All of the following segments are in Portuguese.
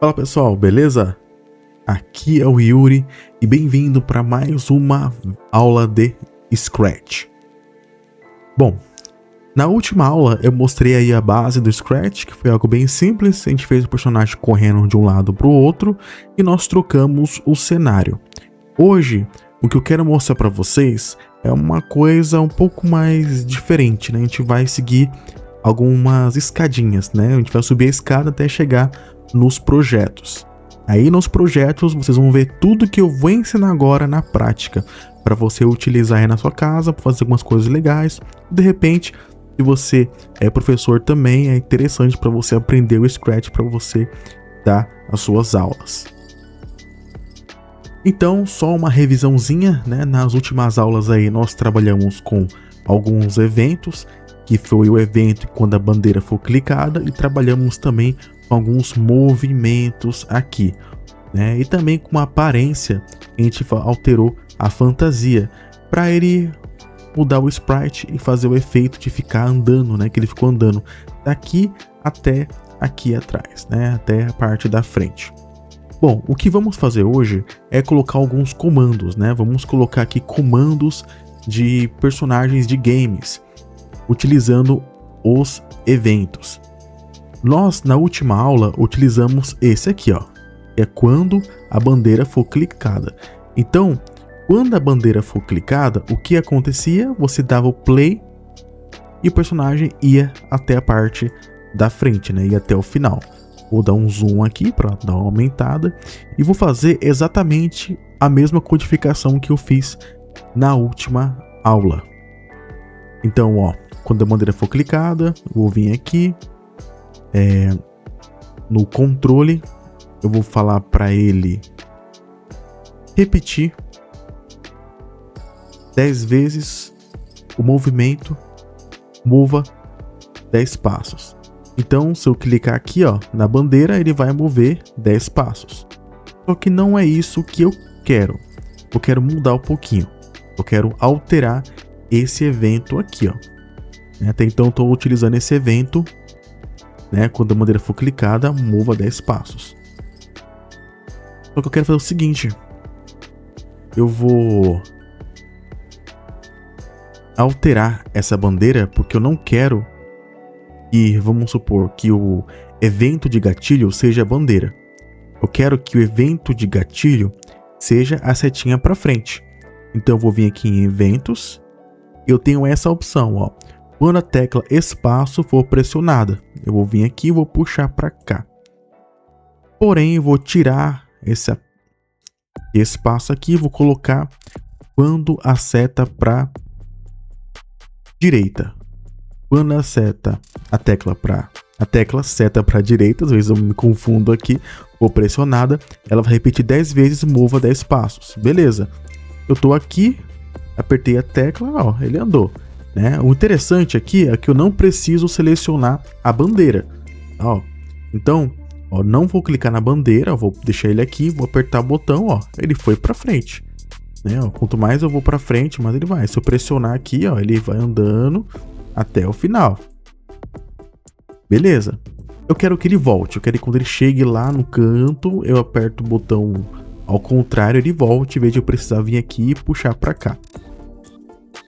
Fala pessoal, beleza? Aqui é o Yuri e bem-vindo para mais uma aula de Scratch. Bom, na última aula eu mostrei aí a base do Scratch, que foi algo bem simples. A gente fez o personagem correndo de um lado para o outro e nós trocamos o cenário. Hoje, o que eu quero mostrar para vocês é uma coisa um pouco mais diferente, né? A gente vai seguir algumas escadinhas, né? A gente vai subir a escada até chegar nos projetos. Aí nos projetos vocês vão ver tudo que eu vou ensinar agora na prática, para você utilizar aí na sua casa, para fazer algumas coisas legais. De repente, se você é professor também, é interessante para você aprender o Scratch, para você dar as suas aulas. Então, só uma revisãozinha, né? Nas últimas aulas aí nós trabalhamos com alguns eventos, que foi o evento quando a bandeira for clicada, e trabalhamos também com alguns movimentos aqui, né? E também com uma aparência, a gente alterou a fantasia para ele mudar o sprite e fazer o efeito de ficar andando, né? Que ele ficou andando daqui até aqui atrás, né? Até a parte da frente. Bom, o que vamos fazer hoje é colocar alguns comandos, né? Vamos colocar aqui comandos de personagens de games, utilizando os eventos. Nós, na última aula, utilizamos esse aqui, ó. É quando a bandeira for clicada. Então, quando a bandeira for clicada, o que acontecia? Você dava o play e o personagem ia até a parte da frente, né? Ia até o final. Vou dar um zoom aqui para dar uma aumentada. E vou fazer exatamente a mesma codificação que eu fiz na última aula. Então, ó, quando a bandeira for clicada, eu vou vir aqui. No controle, eu vou falar para ele repetir 10 vezes o movimento, mova 10 passos. Então, se eu clicar aqui, ó, na bandeira, ele vai mover 10 passos. Só que não é isso que eu quero. Eu quero mudar um pouquinho. Eu quero alterar esse evento aqui, ó. Até então, estou utilizando esse evento, né? Quando a bandeira for clicada, mova 10 passos. Só que eu quero fazer o seguinte. Eu vou alterar essa bandeira, porque eu não quero que, vamos supor, que o evento de gatilho seja a bandeira. Eu quero que o evento de gatilho seja a setinha para frente. Então eu vou vir aqui em eventos. Eu tenho essa opção, ó. Quando a tecla espaço for pressionada, eu vou vir aqui e vou puxar para cá. Porém, eu vou tirar esse espaço aqui e vou colocar quando a seta para direita. Quando a tecla seta para direita, às vezes eu me confundo aqui, for pressionada, ela vai repetir 10 vezes, mova 10 passos. Beleza. Eu tô aqui, apertei a tecla, ó, ele andou. Né? O interessante aqui é que eu não preciso selecionar a bandeira. Ó. Então, ó, não vou clicar na bandeira, vou deixar ele aqui, vou apertar o botão, ó, ele foi para frente. Né? Ó, quanto mais eu vou para frente, mais ele vai. Se eu pressionar aqui, ó, ele vai andando até o final. Beleza. Eu quero que ele volte. Eu quero que quando ele chegue lá no canto, eu aperto o botão ao contrário, ele volte, em vez de eu precisar vir aqui e puxar para cá.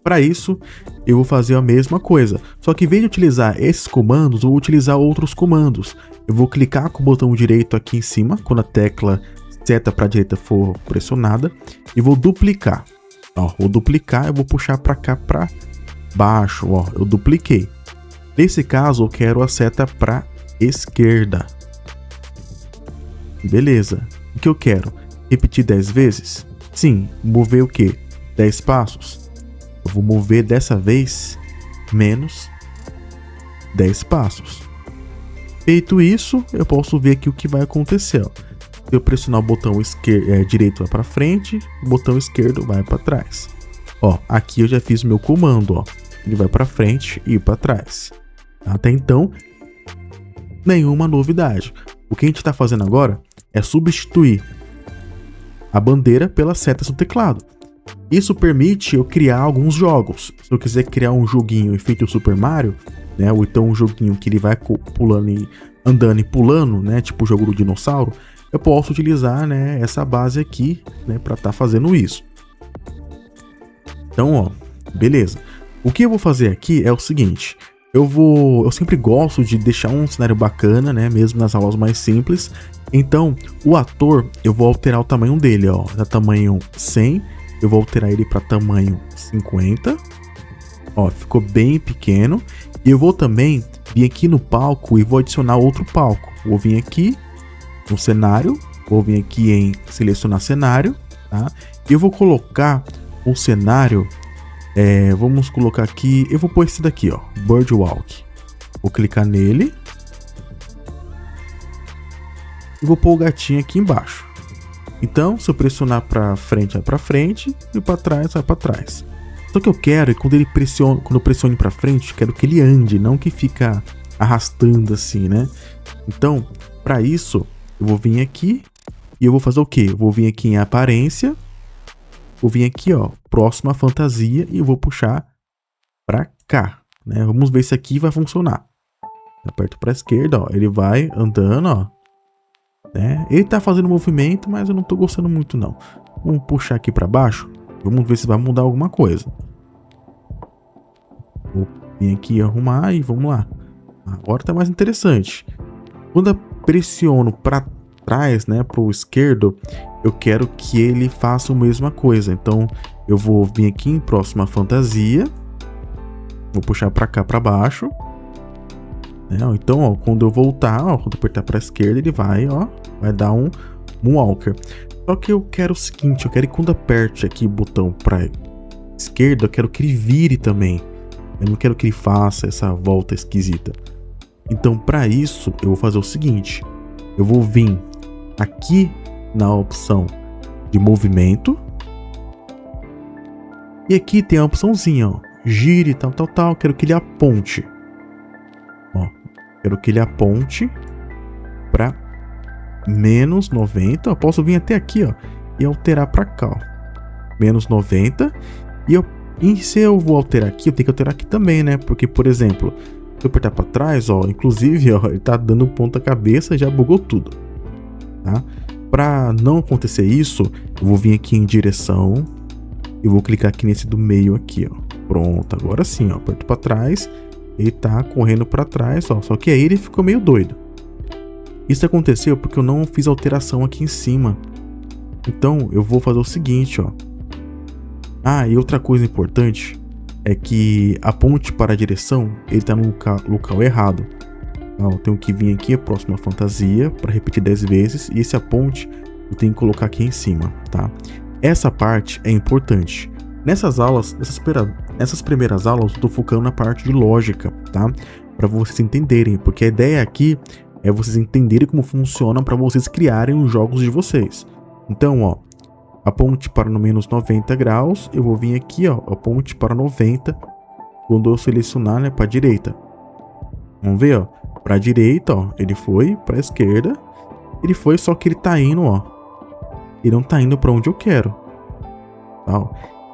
Para isso, eu vou fazer a mesma coisa, só que em vez de utilizar esses comandos, eu vou utilizar outros comandos. Eu vou clicar com o botão direito aqui em cima, quando a tecla seta para a direita for pressionada, e vou duplicar. Ó, vou duplicar, eu vou puxar para cá para baixo, ó, eu dupliquei. Nesse caso, eu quero a seta para esquerda. Beleza. O que eu quero? Repetir 10 vezes? Sim. Mover o quê? 10 passos? Eu vou mover dessa vez menos 10 passos. Feito isso, eu posso ver aqui o que vai acontecer. Ó. Se eu pressionar o botão direito vai para frente, o botão esquerdo vai para trás. Ó, aqui eu já fiz o meu comando, ó. Ele vai para frente e para trás. Até então, nenhuma novidade. O que a gente está fazendo agora é substituir a bandeira pelas setas do teclado. Isso permite eu criar alguns jogos. Se eu quiser criar um joguinho feito Super Mario, né, ou então um joguinho que ele vai pulando andando e pulando, né, tipo o jogo do dinossauro, eu posso utilizar, né, essa base aqui, né, para estar fazendo isso. Então, ó, beleza. O que eu vou fazer aqui é o seguinte, eu sempre gosto de deixar um cenário bacana, né, mesmo nas aulas mais simples. Então, o ator, eu vou alterar o tamanho dele, ó, da tamanho 100, eu vou alterar ele para tamanho 50. Ó, ficou bem pequeno. E eu vou também vir aqui no palco e vou adicionar outro palco. Vou vir aqui no cenário, vou vir aqui em selecionar cenário, tá? E eu vou colocar o cenário, vamos colocar aqui, eu vou pôr esse daqui, ó, Birdwalk. Vou clicar nele. E vou pôr o gatinho aqui embaixo. Então, se eu pressionar para frente, vai para frente, e para trás, vai para trás. Só que eu quero, quando eu pressione para frente, eu quero que ele ande, não que fica arrastando assim, né? Então, para isso, eu vou vir aqui e eu vou fazer o quê? Eu vou vir aqui em aparência, vou vir aqui, ó, próxima fantasia e eu vou puxar para cá, né? Vamos ver se aqui vai funcionar. Eu aperto para a esquerda, ó, ele vai andando, ó, né? Ele tá fazendo movimento, mas eu não tô gostando muito não. Vamos puxar aqui para baixo. Vamos ver se vai mudar alguma coisa. Vou vir aqui e arrumar e vamos lá. Agora tá mais interessante. Quando eu pressiono para trás, né, pro esquerdo, eu quero que ele faça a mesma coisa. Então eu vou vir aqui em próxima fantasia. Vou puxar para cá para baixo. Então, ó, quando eu voltar, ó, quando eu apertar para a esquerda, ele vai, ó, vai dar um Moonwalker. Só que eu quero o seguinte, eu quero que quando aperte aqui o botão para esquerda, eu quero que ele vire também. Eu não quero que ele faça essa volta esquisita. Então, para isso, eu vou fazer o seguinte. Eu vou vir aqui na opção de movimento. E aqui tem a opçãozinha, ó, gire, tal, tal, tal. Quero que ele aponte. Ó, quero que ele aponte para menos 90, eu posso vir até aqui, ó, e alterar para cá, ó, menos 90, e se eu vou alterar aqui, eu tenho que alterar aqui também, né, porque, por exemplo, se eu apertar para trás, ó, inclusive, ó, ele tá dando ponta cabeça e já bugou tudo, tá? Para não acontecer isso, eu vou vir aqui em direção, e vou clicar aqui nesse do meio aqui, ó, pronto, agora sim, ó, aperto para trás, ele tá correndo para trás, ó, só que aí ele ficou meio doido. Isso aconteceu porque eu não fiz alteração aqui em cima. Então, eu vou fazer o seguinte, ó. Ah, e outra coisa importante é que a ponte para a direção, ele tá no local errado. Então, eu tenho que vir aqui a próxima fantasia para repetir 10 vezes e essa ponte eu tenho que colocar aqui em cima, tá? Essa parte é importante. Nessas aulas, nessas primeiras aulas, eu tô focando na parte de lógica, tá? Para vocês entenderem, porque a ideia aqui é vocês entenderem como funciona para vocês criarem os jogos de vocês. Então, ó, aponte para no menos 90 graus, eu vou vir aqui, ó, aponte para 90, quando eu selecionar, né, para a direita. Vamos ver, ó, para a direita, ó, ele foi, para a esquerda, ele foi, só que ele tá indo, ó, ele não tá indo para onde eu quero. Tá, ó.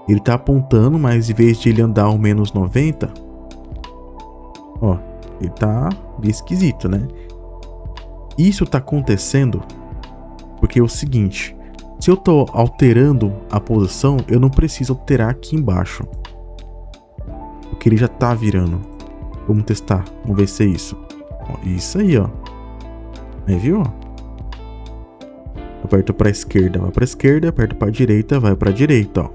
Ele tá apontando, mas em vez de ele andar ao menos 90, ó, ele tá bem esquisito, né? Isso tá acontecendo porque é o seguinte, se eu tô alterando a posição, eu não preciso alterar aqui embaixo, porque ele já tá virando. Vamos testar, vamos ver se é isso. Ó, isso aí, ó. Aí, viu? Aperto para a esquerda, vai para a esquerda, aperto para a direita, vai para a direita, ó.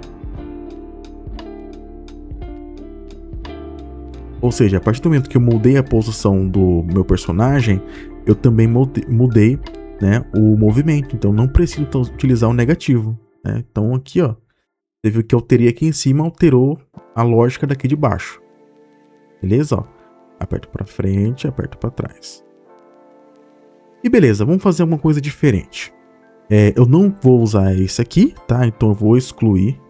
Ou seja, a partir do momento que eu mudei a posição do meu personagem, eu também mudei, né, o movimento. Então não preciso utilizar o negativo, né? Então aqui, ó, você viu que eu alterei aqui em cima, alterou a lógica daqui de baixo. Beleza? Ó, aperto para frente, aperto para trás. E beleza, vamos fazer uma coisa diferente. Eu não vou usar esse aqui, tá? Então eu vou excluir.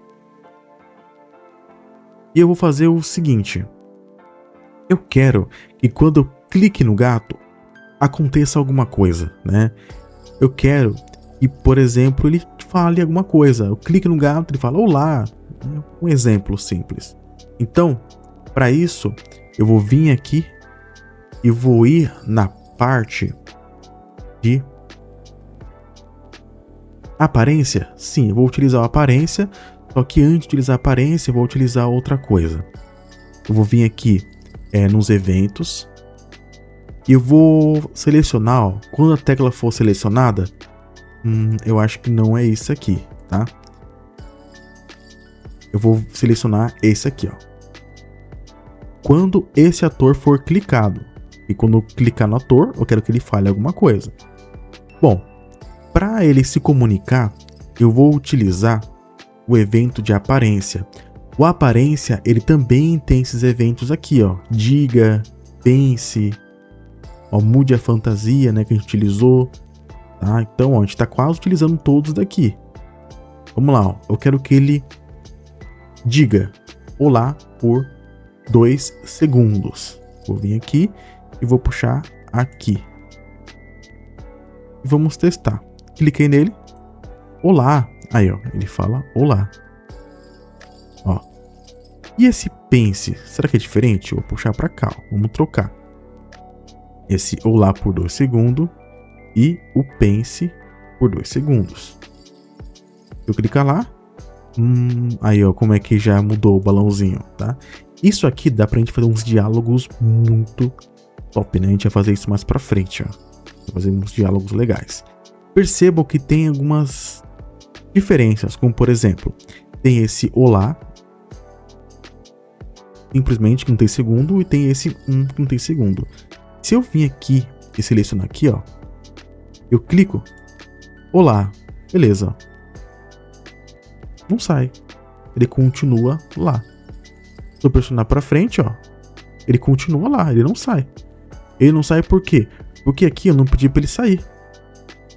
E eu vou fazer o seguinte. Eu quero que quando eu clique no gato, aconteça alguma coisa, né? Eu quero que, por exemplo, ele fale alguma coisa. Eu clico no gato, ele fala olá. Um exemplo simples. Então, para isso, eu vou vir aqui e vou ir na parte de aparência? Sim, eu vou utilizar a aparência, só que antes de utilizar a aparência, eu vou utilizar outra coisa. Eu vou vir aqui nos eventos e eu vou selecionar, ó, quando a tecla for selecionada, eu acho que não é isso aqui, tá? Eu vou selecionar esse aqui, ó. Quando esse ator for clicado, e quando eu clicar no ator, eu quero que ele fale alguma coisa. Bom, para ele se comunicar, eu vou utilizar o evento de aparência. O aparência, ele também tem esses eventos aqui, ó. Diga, pense, ó, mude a fantasia, né, que a gente utilizou. Tá? Então, ó, a gente está quase utilizando todos daqui. Vamos lá, ó. Eu quero que ele diga olá por 2 segundos. Vou vir aqui e vou puxar aqui. E vamos testar. Cliquei nele. Olá. Aí, ó, ele fala olá. Ó. E esse pense, será que é diferente? Eu vou puxar para cá, ó. Vamos trocar. Esse olá por 2 segundos e o pense por 2 segundos. Eu clicar lá. Aí, ó, como é que já mudou o balãozinho, tá? Isso aqui dá pra gente fazer uns diálogos muito top, né? A gente vai fazer isso mais pra frente, ó. Vai fazer uns diálogos legais. Percebam que tem algumas diferenças, como por exemplo, tem esse olá, simplesmente que não tem segundo, e tem esse que não tem segundo. Se eu vir aqui e selecionar aqui, ó, eu clico, olá, beleza. Não sai, ele continua lá. Se eu pressionar pra frente, ó, ele continua lá, ele não sai. Ele não sai por quê? Porque aqui eu não pedi pra ele sair.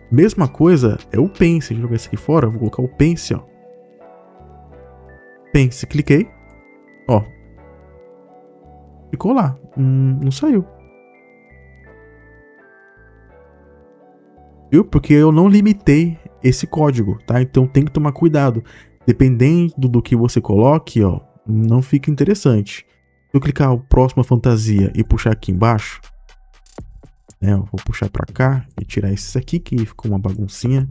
Mesma coisa é o pense. Deixa eu jogar isso aqui fora, vou colocar o pense, ó. Pense, cliquei, ó. Ficou lá, não saiu. Viu? Porque eu não limitei esse código, tá? Então tem que tomar cuidado. Dependendo do que você coloque, ó, não fica interessante. Se eu clicar o próxima fantasia e puxar aqui embaixo, né, eu vou puxar para cá e tirar esses aqui que ficou uma baguncinha,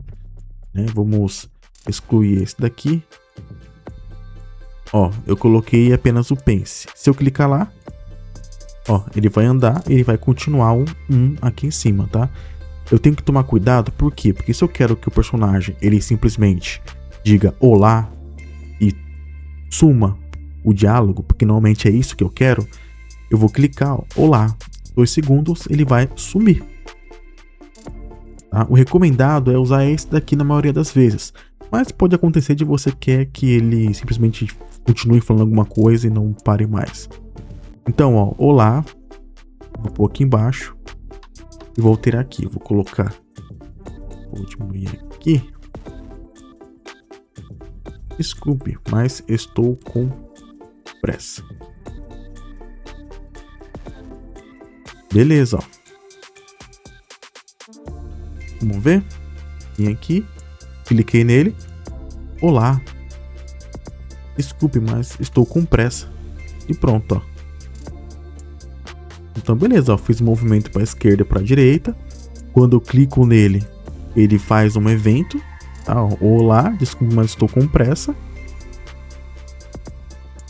né? Vamos excluir esse daqui. Ó, eu coloquei apenas o pense. Se eu clicar lá, ó, ele vai andar e ele vai continuar aqui em cima, tá? Eu tenho que tomar cuidado, por quê? Porque se eu quero que o personagem ele simplesmente diga olá e suma o diálogo, porque normalmente é isso que eu quero, eu vou clicar, ó, olá, 2 segundos, ele vai sumir. Tá? O recomendado é usar esse daqui na maioria das vezes, mas pode acontecer de você quer que ele simplesmente continue falando alguma coisa e não pare mais. Então, ó, olá, vou pôr aqui embaixo e vou alterar aqui, vou colocar, vou diminuir aqui. Desculpe, mas estou com pressa. Beleza, ó. Vamos ver. Vim aqui, cliquei nele. Olá. Desculpe, mas estou com pressa. E pronto, ó. Então, beleza, ó. Fiz um movimento para a esquerda e para a direita. Quando eu clico nele, ele faz um evento. Tá? Olá, desculpe, mas estou com pressa.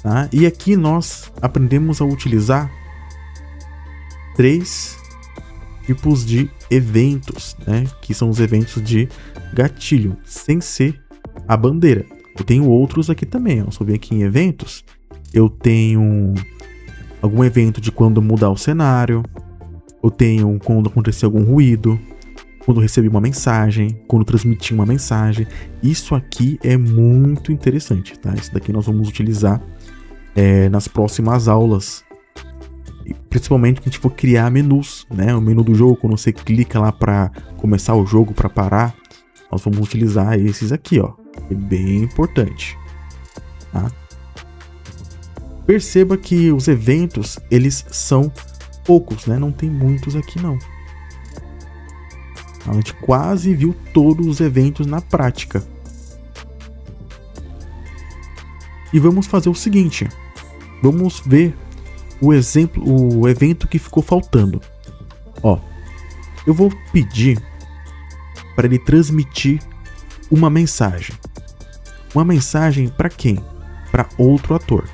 Tá? E aqui nós aprendemos a utilizar 3 tipos de eventos, né? Que são os eventos de gatilho, sem ser a bandeira. Eu tenho outros aqui também, ó. Só vem aqui em eventos, eu tenho algum evento de quando mudar o cenário, eu tenho quando acontecer algum ruído, quando receber uma mensagem, quando transmitir uma mensagem. Isso aqui é muito interessante, tá? Isso daqui nós vamos utilizar nas próximas aulas. Principalmente quando a gente for criar menus, né? O menu do jogo, quando você clica lá para começar o jogo, para parar, nós vamos utilizar esses aqui, ó. É bem importante, tá? Perceba que os eventos, eles são poucos, né? Não tem muitos aqui, não. A gente quase viu todos os eventos na prática. E vamos fazer o seguinte. Vamos ver o evento que ficou faltando. Ó, eu vou pedir para ele transmitir uma mensagem. Uma mensagem para quem? Para outro ator.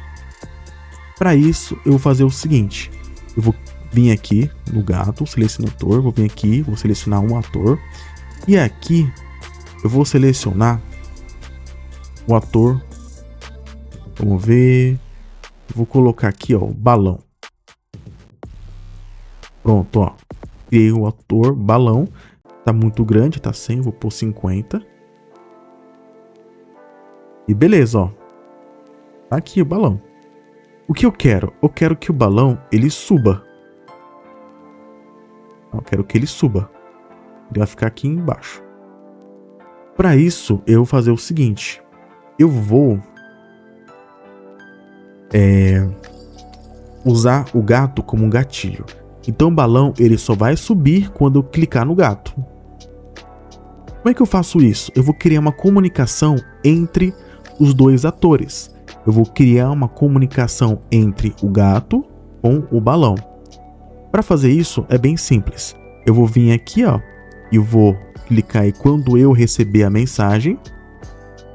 Para isso, eu vou fazer o seguinte. Eu vou vir aqui no gato, selecionar ator, vou vir aqui, vou selecionar um ator. E aqui, eu vou selecionar o ator. Vamos ver. Eu vou colocar aqui, ó, o balão. Pronto, ó. Criei o ator balão. Tá muito grande, tá 100, vou pôr 50. E beleza, ó. Tá aqui o balão. O que eu quero? Eu quero que o balão, ele suba. Eu quero que ele suba. Ele vai ficar aqui embaixo. Para isso, eu vou fazer o seguinte. Eu vou usar o gato como um gatilho. Então o balão, ele só vai subir quando eu clicar no gato. Como é que eu faço isso? Eu vou criar uma comunicação entre os dois atores. Eu vou criar uma comunicação entre o gato com o balão. Para fazer isso é bem simples. Eu vou vir aqui, ó, e vou clicar aí quando eu receber a mensagem.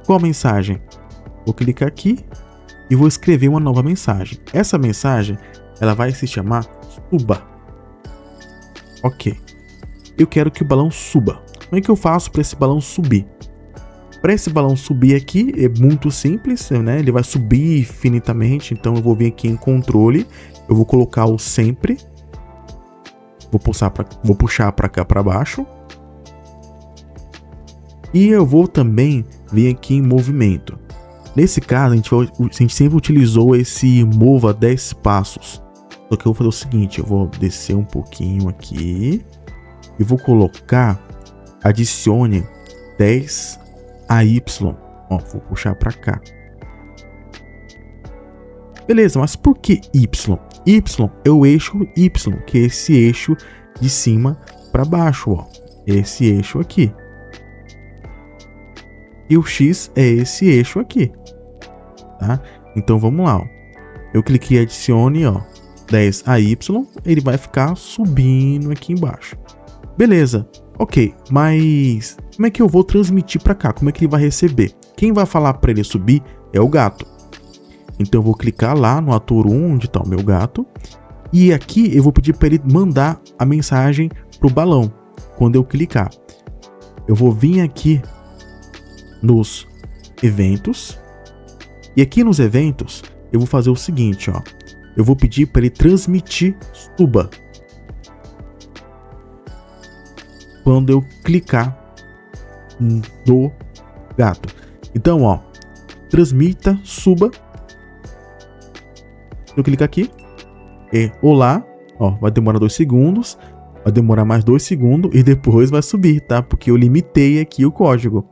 Qual mensagem? Vou clicar aqui e vou escrever uma nova mensagem. Essa mensagem, ela vai se chamar suba. Ok. Eu quero que o balão suba. Como é que eu faço para esse balão subir? Para esse balão subir aqui é muito simples, né? Ele vai subir infinitamente. Então eu vou vir aqui em controle, eu vou colocar o sempre, vou puxar para cá para baixo. E eu vou também vir aqui em movimento. Nesse caso, a gente sempre utilizou esse mova 10 passos. Só que eu vou fazer o seguinte, eu vou descer um pouquinho aqui e vou colocar adicione 10 AY. Ó, vou puxar para cá. Beleza, mas por que Y? Y é o eixo Y, que é esse eixo de cima para baixo, ó. Esse eixo aqui. E o X é esse eixo aqui, tá? Então vamos lá, ó. Eu cliquei em adicione, ó, 10 AY, ele vai ficar subindo aqui embaixo. Beleza, ok, mas como é que eu vou transmitir para cá? Como é que ele vai receber? Quem vai falar para ele subir é o gato. Então eu vou clicar lá no ator 1, onde está o meu gato, e aqui eu vou pedir para ele mandar a mensagem pro balão. Quando eu clicar, eu vou vir aqui nos eventos, e aqui nos eventos eu vou fazer o seguinte, ó. Eu vou pedir para ele transmitir suba. Quando eu clicar no gato. Então, ó, transmita suba. Eu clico aqui. Olá, ó, vai demorar 2 segundos, vai demorar mais 2 segundos e depois vai subir, tá? Porque eu limitei aqui o código.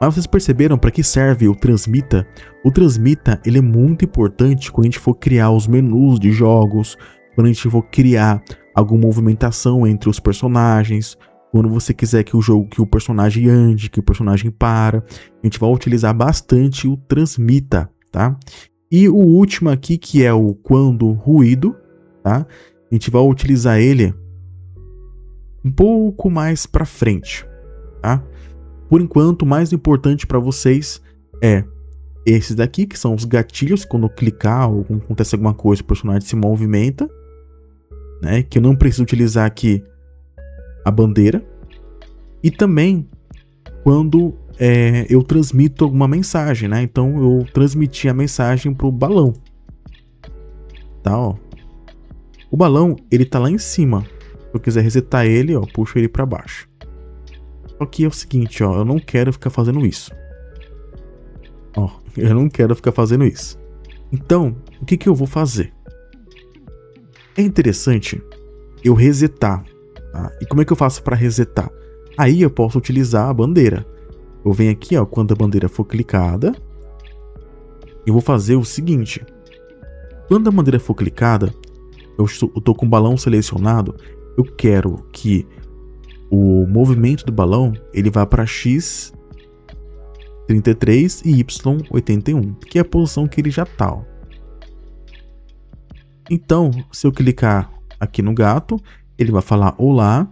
Mas vocês perceberam para que serve o transmita? O transmita, ele é muito importante quando a gente for criar os menus de jogos, quando a gente for criar alguma movimentação entre os personagens, quando você quiser que o personagem ande, que o personagem para, a gente vai utilizar bastante o transmita, tá? E o último aqui, que é o quando ruído, tá? A gente vai utilizar ele um pouco mais para frente, tá? Por enquanto, o mais importante para vocês é esses daqui, que são os gatilhos. Quando eu clicar ou acontece alguma coisa, o personagem se movimenta, né? Que eu não preciso utilizar aqui a bandeira. E também quando eu transmito alguma mensagem, né? Então eu transmiti a mensagem para o balão, tá? Ó. O balão, ele tá lá em cima. Se eu quiser resetar ele, ó, puxo ele para baixo. Só que é o seguinte, ó, eu não quero ficar fazendo isso. Ó, eu não quero ficar fazendo isso. Então, o que eu vou fazer? É interessante eu resetar, tá? E como é que eu faço para resetar? Aí eu posso utilizar a bandeira. Eu venho aqui, ó, quando a bandeira for clicada, eu vou fazer o seguinte. Quando a bandeira for clicada, eu tô com o balão selecionado, eu quero que o movimento do balão, ele vá para X 33 e Y 81, que é a posição que ele já tá, ó. Então, se eu clicar aqui no gato, ele vai falar olá,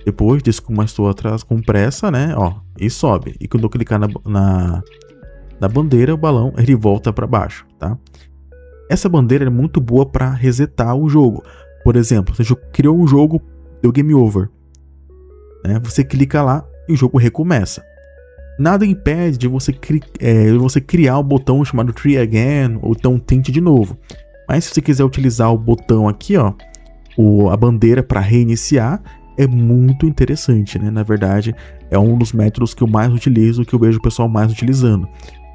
Depois disso, como eu estou atrás com pressa, né, ó, e sobe. E quando eu clicar na bandeira, o balão ele volta para baixo, tá? Essa bandeira é muito boa para resetar o jogo. Por exemplo, você criou um jogo, deu game over, né? Você clica lá e o jogo recomeça. Nada impede de você criar o botão chamado Try Again ou então tente de novo. Mas se você quiser utilizar o botão aqui, ó, a bandeira para reiniciar, é muito interessante, né? Na verdade, é um dos métodos que eu mais utilizo, que eu vejo o pessoal mais utilizando.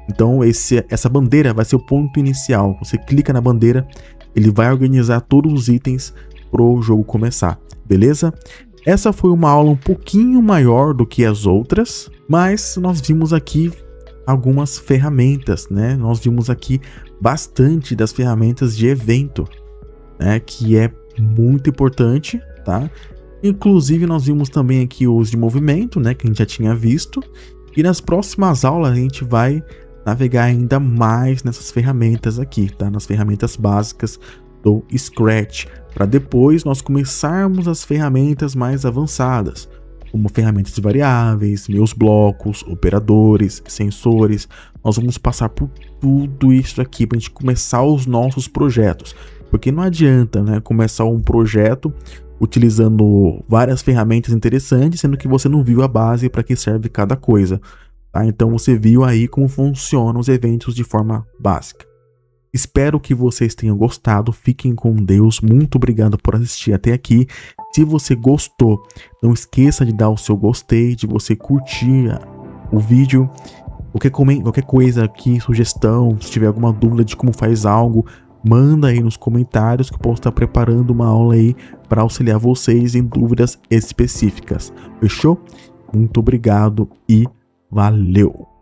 Então, essa bandeira vai ser o ponto inicial. Você clica na bandeira, ele vai organizar todos os itens pro jogo começar, beleza? Essa foi uma aula um pouquinho maior do que as outras, mas nós vimos aqui algumas ferramentas, né? Nós vimos aqui bastante das ferramentas de evento, né? Que é muito importante, tá? Inclusive nós vimos também aqui os de movimento, né? Que a gente já tinha visto. E nas próximas aulas a gente vai navegar ainda mais nessas ferramentas aqui, tá? Nas ferramentas básicas do Scratch, para depois nós começarmos as ferramentas mais avançadas, como ferramentas de variáveis, meus blocos, operadores, sensores. Nós vamos passar por tudo isso aqui para a gente começar os nossos projetos, porque não adianta, né, começar um projeto utilizando várias ferramentas interessantes, sendo que você não viu a base para que serve cada coisa, tá? Então você viu aí como funcionam os eventos de forma básica. Espero que vocês tenham gostado, fiquem com Deus, muito obrigado por assistir até aqui. Se você gostou, não esqueça de dar o seu gostei, de você curtir o vídeo, qualquer coisa aqui, sugestão, se tiver alguma dúvida de como faz algo, manda aí nos comentários que eu posso estar preparando uma aula aí para auxiliar vocês em dúvidas específicas. Fechou? Muito obrigado e valeu!